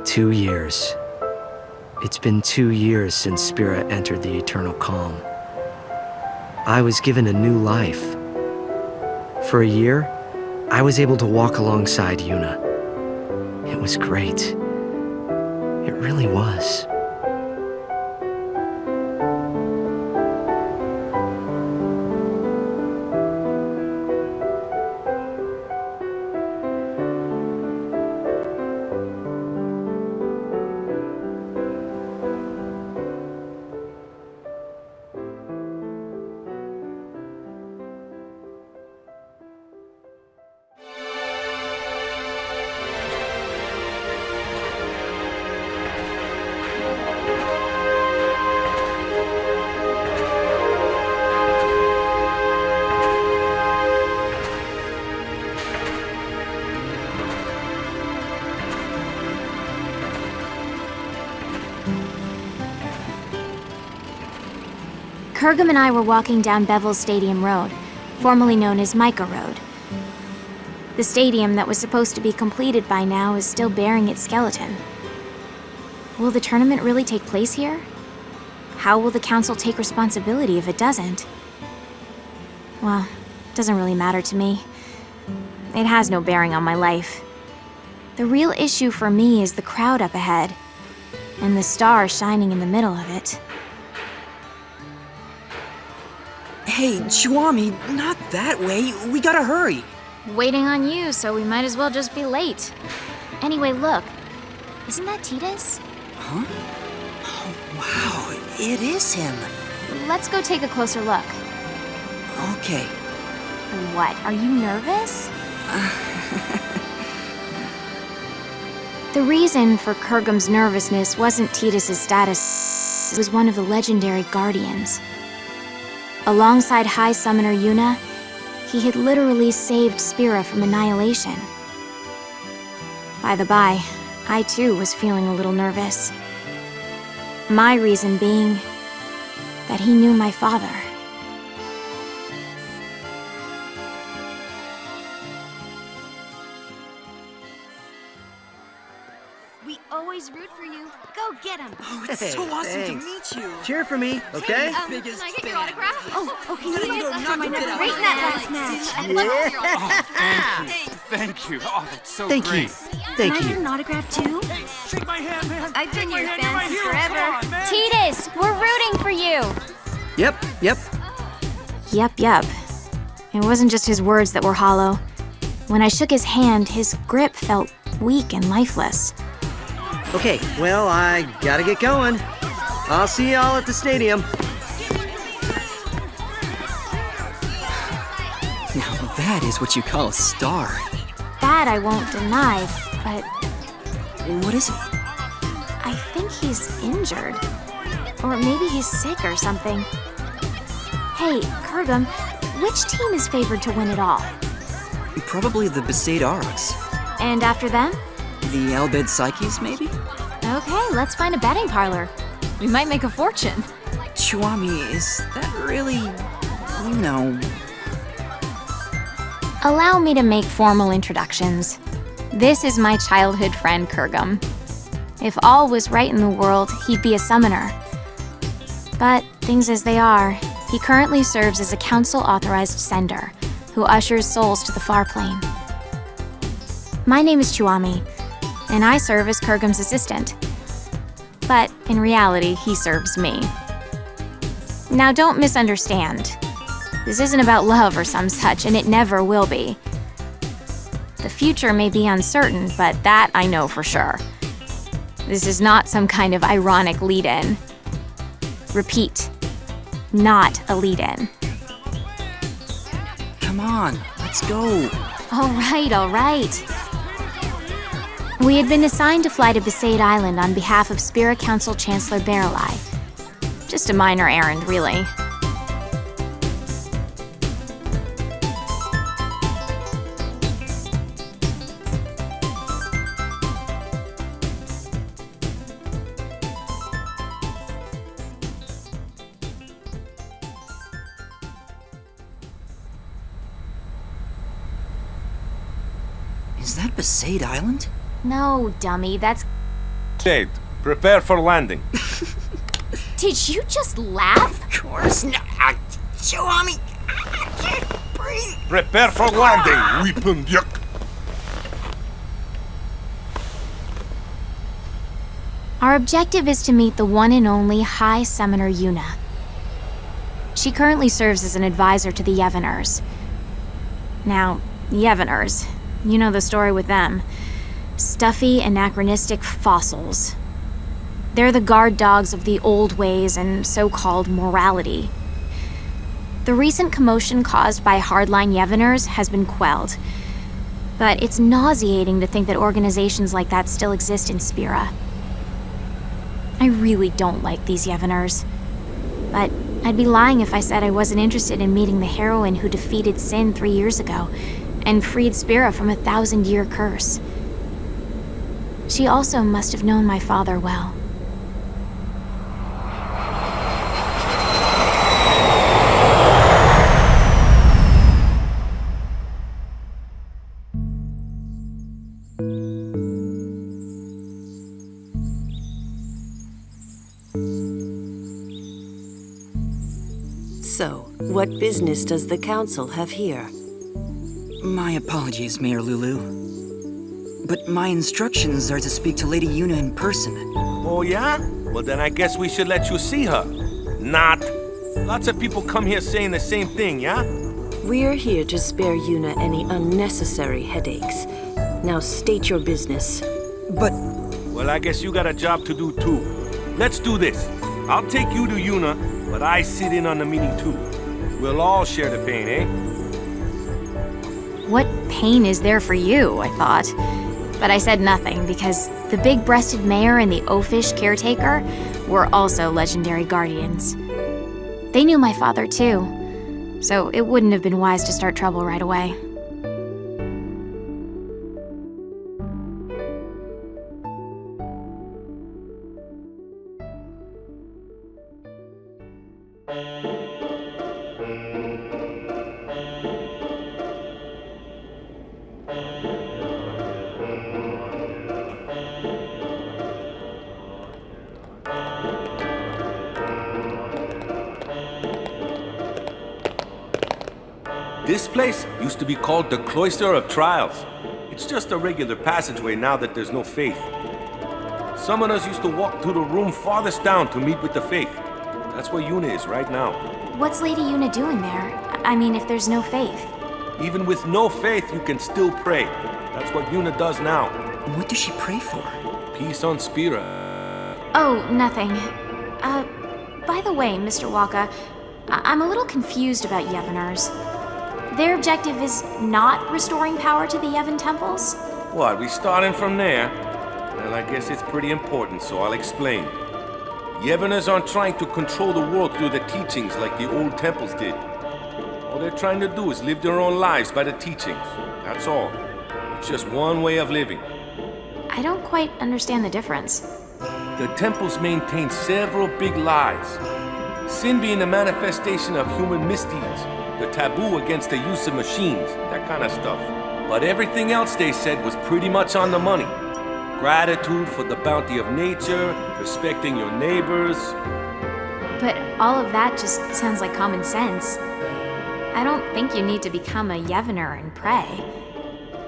2 years. It's been 2 years since Spirit entered the Eternal Calm. I was given a new life. For a year, I was able to walk alongside Yuna. It was great. It really was. Kurgum and I were walking down Bevel's Stadium Road, formerly known as Micah Road. The stadium that was supposed to be completed by now is still bearing its skeleton. Will the tournament really take place here? How will the council take responsibility if it doesn't? Well, it doesn't really matter to me. It has no bearing on my life. The real issue for me is the crowd up ahead, and the star shining in the middle of it. Hey, Chiwami, not that way. We gotta hurry. Waiting on you, so we might as well just be late. Anyway, look. Isn't that Titus? Huh? Oh, wow, it is him. Let's go take a closer look. Okay. What, are you nervous? The reason for Kurgum's nervousness wasn't Titus's status. It was one of the legendary Guardians. Alongside High Summoner Yuna, he had literally saved Spira from annihilation. By the by, I too was feeling a little nervous. My reason being that he knew my father. We always root for you. Go get him. Oh, it's so awesome thanks. to meet you. Cheer for me, okay? Can I get your autograph? Oh, can you No, guys knock my it number out. right in that last match? Thank you. Oh, that's so Thank great. you. Can Thank I get you. an autograph too? Shake my hand, man. I've been your Shake my hand, fan you're my since hero. forever. Come on, man. Titus, we're rooting for you! Yep. Yup. It wasn't just his words that were hollow. When I shook his hand, his grip felt weak and lifeless. Okay, well, I gotta get going. I'll see y'all at the stadium. Now that is what you call a star. That I won't deny, but What is it? I think he's injured. Or maybe he's sick or something. Hey, Kurgum, which team is favored to win it all? Probably the Besaid Aurochs. And after them? The Albed Psyches, maybe? Okay, let's find a betting parlor. We might make a fortune. Chiwami, is that really... you know... Allow me to make formal introductions. This is my childhood friend, Kurgum. If all was right in the world, he'd be a summoner. But things as they are, he currently serves as a council-authorized sender, who ushers souls to the far plane. My name is Chiwami, and I serve as Kurgum's assistant. But in reality, he serves me. Now don't misunderstand. This isn't about love or some such, and it never will be. The future may be uncertain, but that I know for sure. This is not some kind of ironic lead-in. Repeat, not a lead-in. Come on, let's go. All right. We had been assigned to fly to Besaid Island on behalf of Spira Council Chancellor Barrelai. Just a minor errand, really. Is that Besaid Island? No, dummy, that's... Jade, prepare for landing. Did you just laugh? Of course not. Chihuami, I can't breathe. Prepare for landing, weapon yuck. Our objective is to meet the one and only High Summoner Yuna. She currently serves as an advisor to the Yevoners. Now, Yevoners, you know the story with them. Stuffy, anachronistic fossils. They're the guard dogs of the old ways and so-called morality. The recent commotion caused by hardline Yevoners has been quelled. But it's nauseating to think that organizations like that still exist in Spira. I really don't like these Yevoners. But I'd be lying if I said I wasn't interested in meeting the heroine who defeated Sin 3 years ago and freed Spira from a 1,000-year curse. She also must have known my father well. So, what business does the Council have here? My apologies, Mayor Lulu. But my instructions are to speak to Lady Yuna in person. Oh yeah? Well then I guess we should let you see her. Not. Lots of people come here saying the same thing, yeah? We're here to spare Yuna any unnecessary headaches. Now state your business. But Well, I guess you got a job to do too. Let's do this. I'll take you to Yuna, but I sit in on the meeting too. We'll all share the pain, eh? What pain is there for you, I thought. But I said nothing because the big-breasted mayor and the oafish caretaker were also legendary guardians. They knew my father too, so it wouldn't have been wise to start trouble right away. This place used to be called the Cloister of Trials. It's just a regular passageway now that there's no faith. Summoners used to walk through the room farthest down to meet with the faith. That's where Yuna is right now. What's Lady Yuna doing there? I mean, if there's no faith. Even with no faith, you can still pray. That's what Yuna does now. what does she pray for? Peace on Spira. Oh, nothing. By the way, Mr. Waka, I'm a little confused about Yevoners. Their objective is not restoring power to the Yevon temples? What, we starting from there? Well, I guess it's pretty important, so I'll explain. Yevoners aren't trying to control the world through the teachings like the old temples did. All they're trying to do is live their own lives by the teachings. That's all. It's just one way of living. I don't quite understand the difference. The temples maintain several big lies. Sin being a manifestation of human misdeeds, the taboo against the use of machines, that kind of stuff. But everything else they said was pretty much on the money. Gratitude for the bounty of nature, respecting your neighbors. But all of that just sounds like common sense. I don't think you need to become a Yevoner and pray.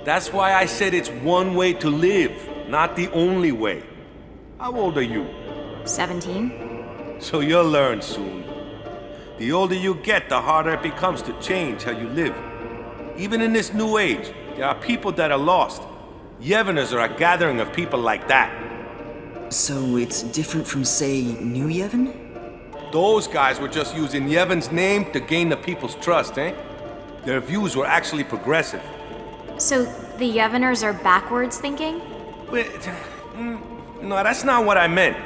That's why I said it's one way to live, not the only way. How old are you? 17? So you'll learn soon. The older you get, the harder it becomes to change how you live. Even in this new age, there are people that are lost. Yevoners are a gathering of people like that. So it's different from, say, New Yevon? Those guys were just using Yevon's name to gain the people's trust, eh? Their views were actually progressive. So the Yevoners are backwards thinking? Wait, no, that's not what I meant.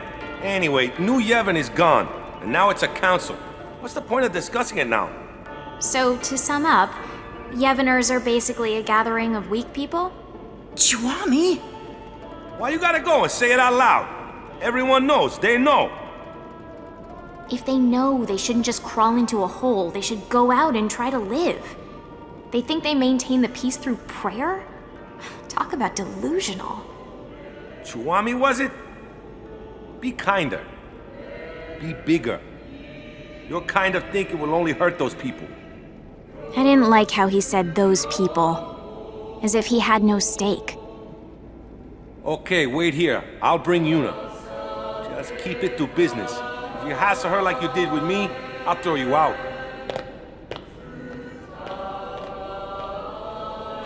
Anyway, New Yevon is gone, and now it's a council. What's the point of discussing it now? So, to sum up, Yevoners are basically a gathering of weak people? Chiwami? Why you gotta go and say it out loud? Everyone knows, they know. If they know, they shouldn't just crawl into a hole. They should go out and try to live. They think they maintain the peace through prayer? Talk about delusional. Chiwami, was it? Be kinder. Be bigger. Your kind of thinking will only hurt those people. I didn't like how he said those people. As if he had no stake. Okay, wait here. I'll bring Yuna. Just keep it to business. If you hassle her like you did with me, I'll throw you out.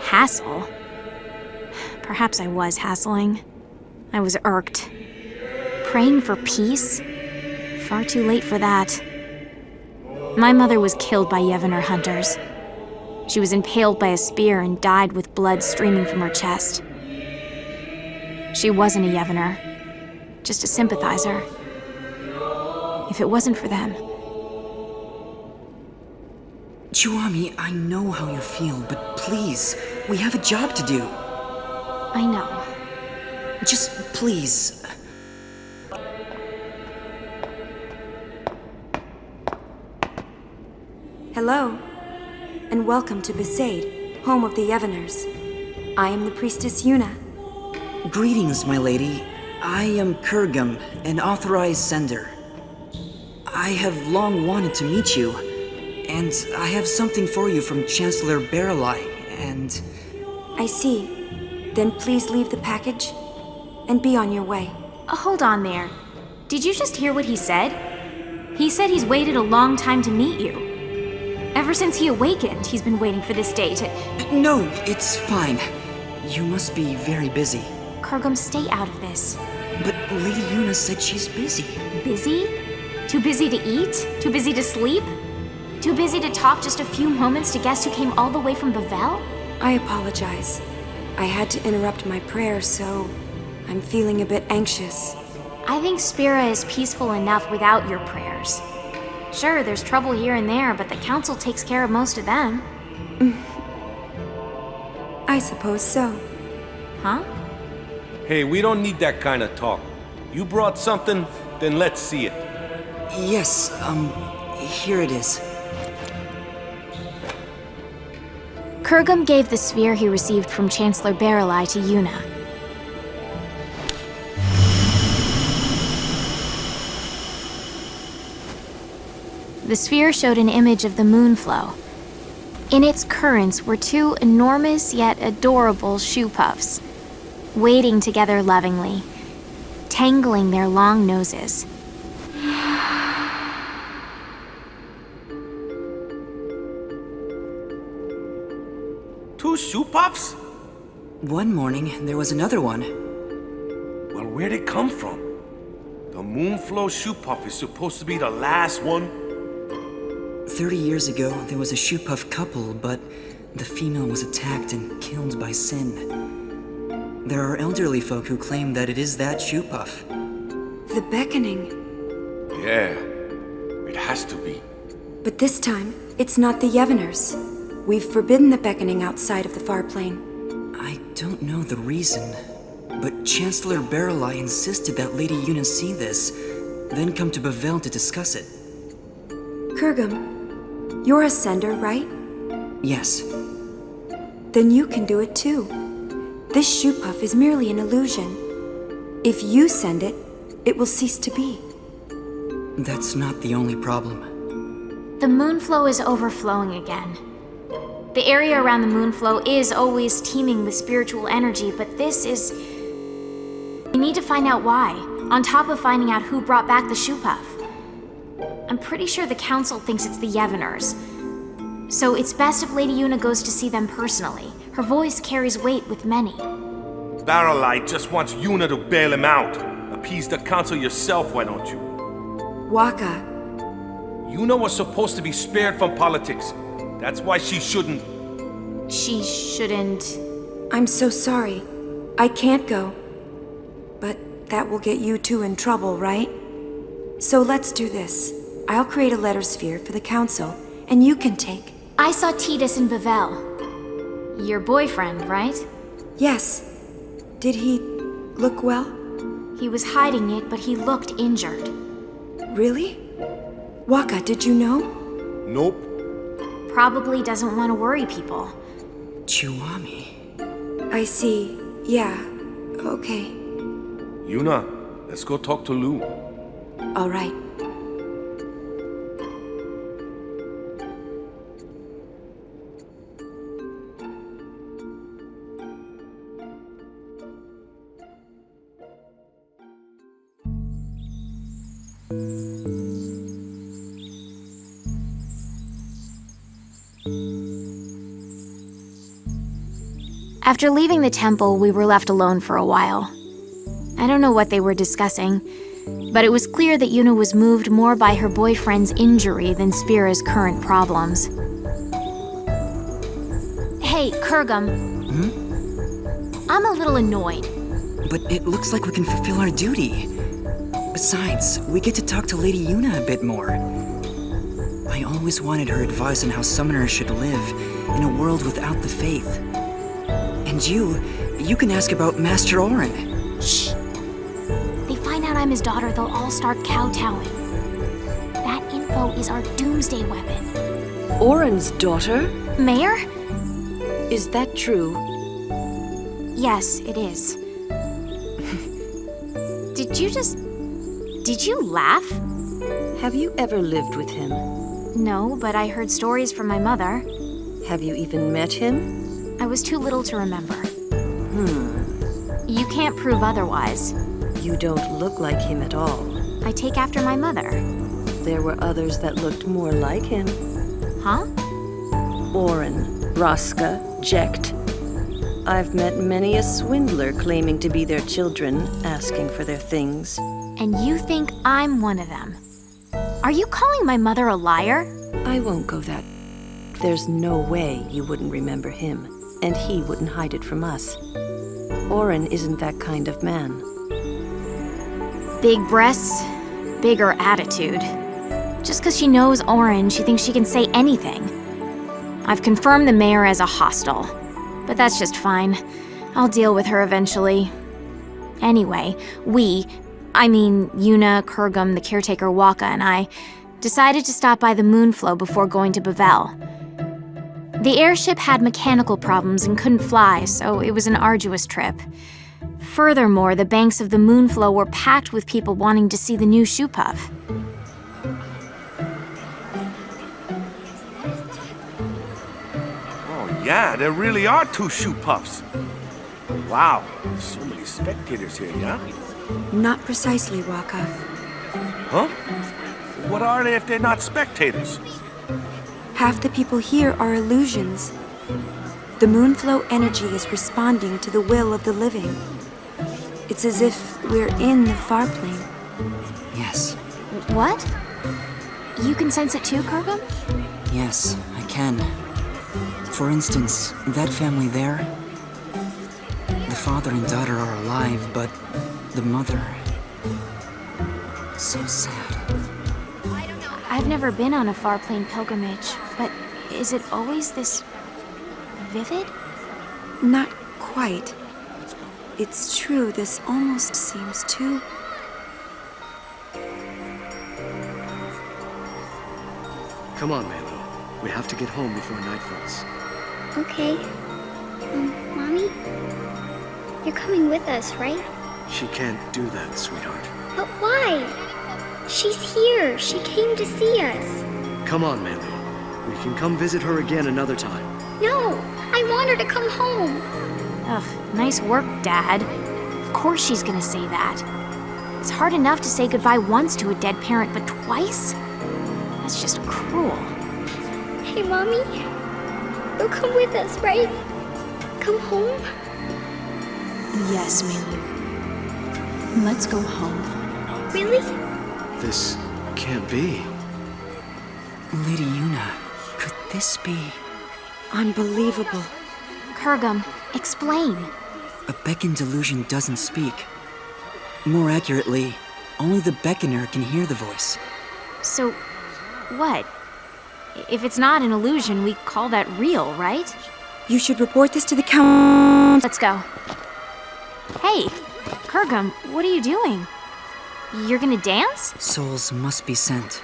Hassle? Perhaps I was hassling. I was irked. Praying for peace? Far too late for that. My mother was killed by Yevoner hunters. She was impaled by a spear and died with blood streaming from her chest. She wasn't a Yevoner, just a sympathizer. If it wasn't for them... Chiwami, I know how you feel, but please, we have a job to do. I know. Just please. Hello, and welcome to Besaid, home of the Yevoners. I am the priestess Yuna. Greetings, my lady. I am Kurgum, an authorized sender. I have long wanted to meet you, and I have something for you from Chancellor Baralai, and... I see. Then please leave the package and be on your way. Hold on there. Did you just hear what he said? He said he's waited a long time to meet you. Ever since he awakened, he's been waiting for this day to... No, it's fine. You must be very busy. Kurgum, stay out of this. But Lady Yuna said she's busy. Busy? Too busy to eat? Too busy to sleep? Too busy to talk just a few moments to guests who came all the way from Bavel? I apologize. I had to interrupt my prayer, so I'm feeling a bit anxious. I think Spira is peaceful enough without your prayers. Sure, there's trouble here and there, but the council takes care of most of them. I suppose so. Huh? Hey, we don't need that kind of talk. You brought something, then let's see it. Yes, here it is. Kurgum gave the sphere he received from Chancellor Baralai to Yuna. The sphere showed an image of the moonflow. In its currents were two enormous yet adorable shoe puffs, wading together lovingly, tangling their long noses. Two shoe puffs? One morning, there was another one. Well, where'd it come from? The Moonflow shoe puff is supposed to be the last one? 30 years ago, there was a shoe puff couple, but the female was attacked and killed by Sin. There are elderly folk who claim that it is that shoe puff. The beckoning. Yeah, it has to be. But this time, it's not the Yevoners. We've forbidden the beckoning outside of the far plane. I don't know the reason, but Chancellor Baralai insisted that Lady Yuna see this, then come to Bavel to discuss it. Kurgum, you're a sender, right? Yes. Then you can do it too. This shoe puff is merely an illusion. If you send it, it will cease to be. That's not the only problem. The moonflow is overflowing again. The area around the moonflow is always teeming with spiritual energy, but this is... We need to find out why, on top of finding out who brought back the shoe puff. I'm pretty sure the council thinks it's the Yevoners. So it's best if Lady Yuna goes to see them personally. Her voice carries weight with many. Baralai just wants Yuna to bail him out. Appease the council yourself, why don't you? Waka. Yuna was supposed to be spared from politics. That's why she shouldn't... She shouldn't... I'm so sorry. I can't go. But that will get you two in trouble, right? So let's do this. I'll create a letter sphere for the council, and you can take... I saw Titus in Bavel. Your boyfriend, right? Yes. Did he look well? He was hiding it, but he looked injured. Really? Waka, did you know? Nope. Probably doesn't want to worry people. Chiwami. I see. Yeah. Okay. Yuna, let's go talk to Lou. All right. After leaving the temple, we were left alone for a while. I don't know what they were discussing, but it was clear that Yuna was moved more by her boyfriend's injury than Spira's current problems. Hey, Kurgum. I'm a little annoyed. But it looks like we can fulfill our duty. Besides, we get to talk to Lady Yuna a bit more. I always wanted her advice on how summoners should live in a world without the faith. And you can ask about Master Orin. Shh. They find out I'm his daughter, they'll all start kowtowing. That info is our doomsday weapon. Orin's daughter? Mayor? Is that true? Yes, it is. Did you laugh? Have you ever lived with him? No, but I heard stories from my mother. Have you even met him? I was too little to remember. You can't prove otherwise. You don't look like him at all. I take after my mother. There were others that looked more like him. Huh? Orin, Raska, Jekt. I've met many a swindler claiming to be their children, asking for their things. And you think I'm one of them? Are you calling my mother a liar? I won't go that. There's no way you wouldn't remember him, and he wouldn't hide it from us. Orin isn't that kind of man. Big breasts, bigger attitude. Just because she knows Orin, she thinks she can say anything. I've confirmed the mayor as a hostile, but that's just fine. I'll deal with her eventually. Anyway, Yuna, Kurgum, the caretaker Waka, and I decided to stop by the Moonflow before going to Bavel. The airship had mechanical problems and couldn't fly, so it was an arduous trip. Furthermore, the banks of the Moonflow were packed with people wanting to see the new shoe puff. Oh yeah, there really are two shoe puffs. Wow, there's so many spectators here, yeah? Not precisely, Waka. Huh? What are they if they're not spectators? Half the people here are illusions. The Moonflow energy is responding to the will of the living. It's as if we're in the far plane. Yes. What? You can sense it too, Kurgum? Yes, I can. For instance, that family there. The father and daughter are alive, but the mother... so sad. I've never been on a far plane pilgrimage, but is it always this vivid? Not quite. It's true, this almost seems too... Come on, Melo. We have to get home before night falls. Okay. Mommy? You're coming with us, right? She can't do that, sweetheart. But why? She's here. She came to see us. Come on, Melo. We can come visit her again another time. No! I want her to come home. Ugh, nice work, Dad. Of course she's gonna say that. It's hard enough to say goodbye once to a dead parent, but twice? That's just cruel. Hey, Mommy? You'll come with us, right? Come home? Yes, Melu. Let's go home. Really? This can't be. Lady Yuna, could this be... unbelievable. Kurgum, explain. A beckoned illusion doesn't speak. More accurately, only the beckoner can hear the voice. So, what? If it's not an illusion, we call that real, right? You should report this to the count. Let's go. Hey, Kurgum, what are you doing? You're gonna dance? Souls must be sent.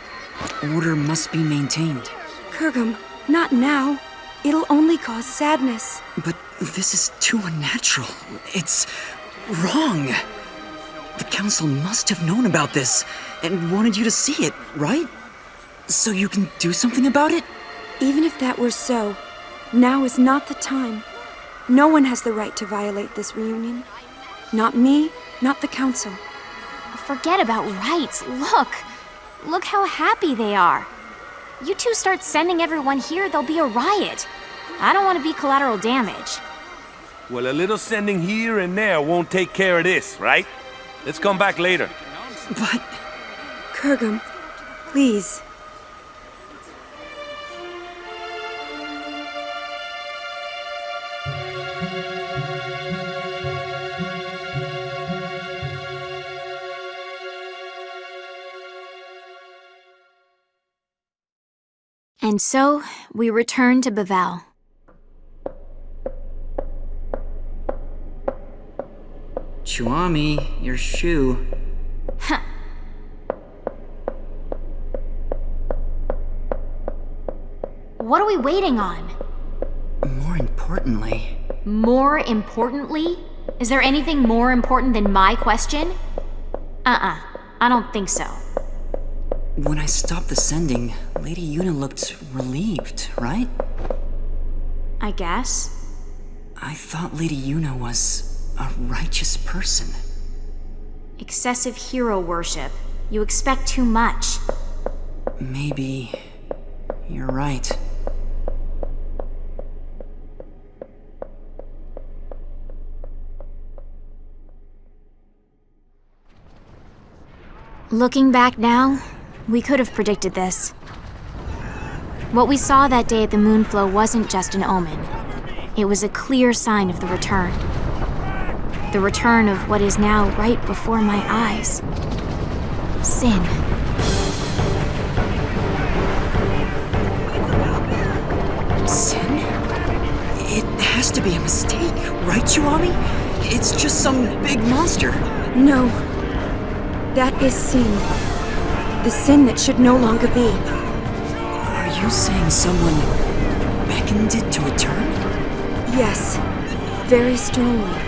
Order must be maintained. Kurgum, not now. It'll only cause sadness. But this is too unnatural. It's wrong. The council must have known about this and wanted you to see it, right? So you can do something about it? Even if that were so, now is not the time. No one has the right to violate this reunion. Not me, not the council. Forget about rights. Look how happy they are. You two start sending everyone here, there'll be a riot. I don't want to be collateral damage. Well, a little sending here and there won't take care of this, right? Let's come back later. But... Kurgum, please. And so, we return to Bavel. Chuami, your shoe. Huh. What are we waiting on? More importantly... More importantly? Is there anything more important than my question? I don't think so. When I stopped the sending, Lady Yuna looked relieved, right? I guess. I thought Lady Yuna was a righteous person. Excessive hero worship. You expect too much. Maybe... you're right. Looking back now, we could have predicted this. What we saw that day at the Moonflow wasn't just an omen. It was a clear sign of the return. The return of what is now right before my eyes. Sin. Sin? It has to be a mistake, right, Chuami? It's just some big monster. No. That is sin. The sin that should no longer be. Are you saying someone beckoned it to return? Yes. Very strongly.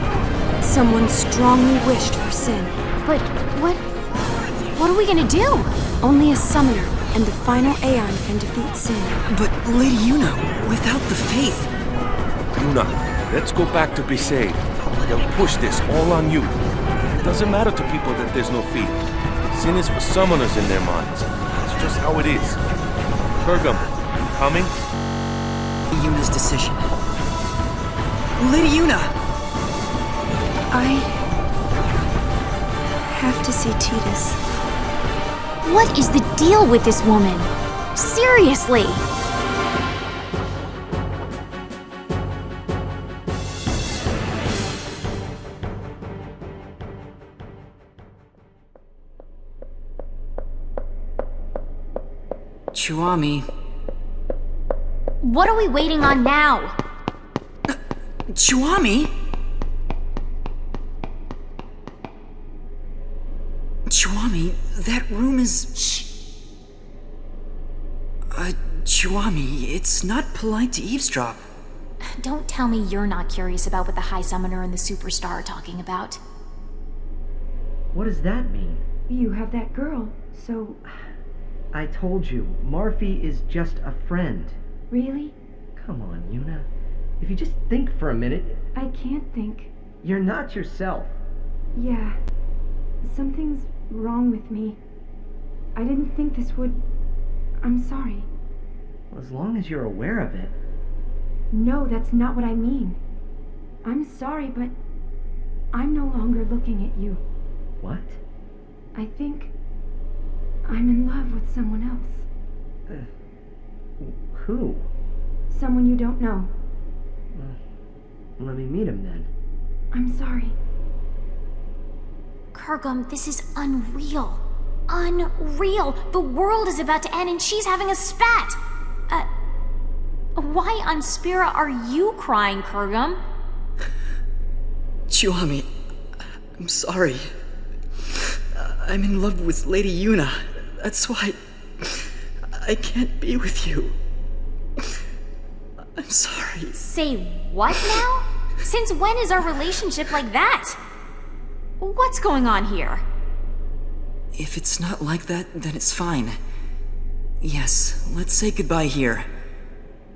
Someone strongly wished for sin. But what are we gonna do? Only a summoner and the final Aeon can defeat sin. But Lady Yuna, without the faith... Yuna, let's go back to Besaid. They'll push this all on you. It doesn't matter to people that there's no faith. Sin is for summoners in their minds. It's just how it is. Kurgum, coming? Yuna's decision. Lady Yuna! I have to see Tidus. What is the deal with this woman? Seriously! Chuami... What are we waiting on now? Chuami? Chuami, that room is... Shh. Chuami, it's not polite to eavesdrop. Don't tell me you're not curious about what the High Summoner and the Superstar are talking about. What does that mean? You have that girl, so... I told you, Marfi is just a friend. Really? Come on, Yuna. If you just think for a minute... I can't think. You're not yourself. Yeah. Something's wrong with me. I didn't think this would... I'm sorry. Well, as long as you're aware of it. No, that's not what I mean. I'm sorry, but I'm no longer looking at you. What? I think I'm in love with someone else. Who? Someone you don't know. Let me meet him then. I'm sorry. Kurgum, this is unreal. Unreal! The world is about to end and she's having a spat! Why on Spira are you crying, Kurgum? Chiwami, I'm sorry. I'm in love with Lady Yuna. That's why I can't be with you. I'm sorry. Say what now? Since when is our relationship like that? What's going on here? If it's not like that, then it's fine. Yes, let's say goodbye here.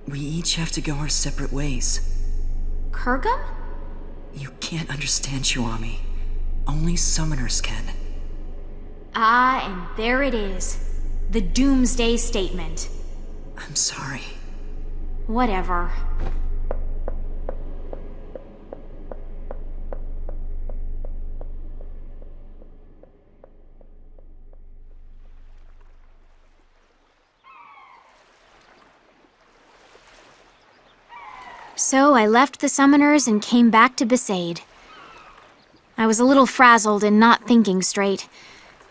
We each have to go our separate ways. Kurgum? You can't understand, Chiwami. Only summoners can. Ah, and there it is. The Doomsday Statement. I'm sorry. Whatever. So I left the summoners and came back to Besaid. I was a little frazzled and not thinking straight,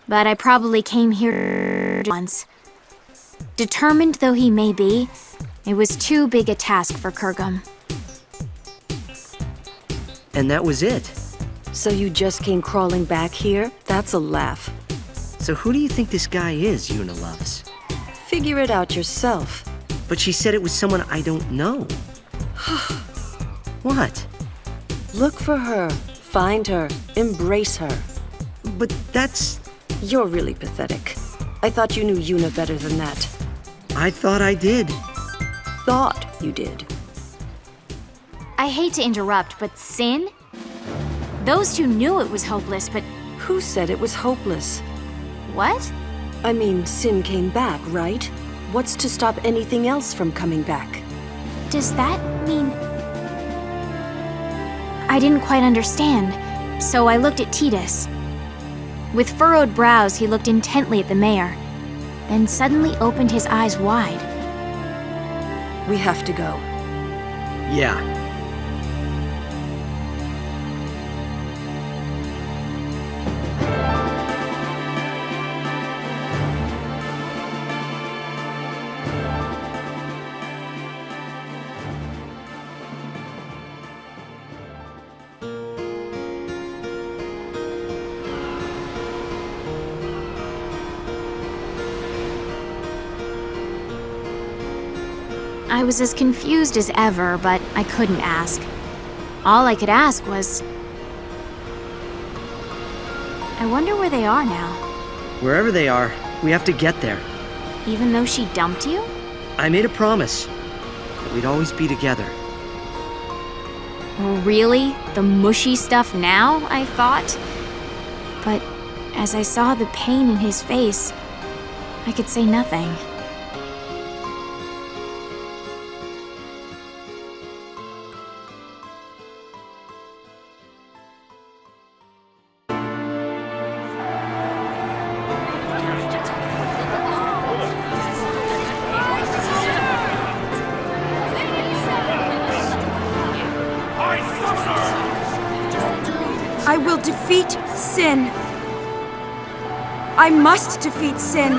but I probably came here once. Determined though he may be, it was too big a task for Kurgum. And that was it. So you just came crawling back here? That's a laugh. So who do you think this guy is Yuna loves? Figure it out yourself. But she said it was someone I don't know. What? Look for her, find her, embrace her. But that's... You're really pathetic. I thought you knew Yuna better than that. I thought I did. Thought you did. I hate to interrupt, but Sin? Those two knew it was hopeless, but Who said it was hopeless? what? I mean, Sin came back, right? What's to stop anything else from coming back? Does that mean... I didn't quite understand, so I looked at Titus. With furrowed brows, he looked intently at the mayor, then suddenly opened his eyes wide. We have to go. Yeah. I was as confused as ever, but I couldn't ask. All I could ask was... I wonder where they are now. Wherever they are, we have to get there. Even though she dumped you? I made a promise that we'd always be together. Really? The mushy stuff now, I thought? But as I saw the pain in his face, I could say nothing. I will defeat Sin. I must defeat Sin.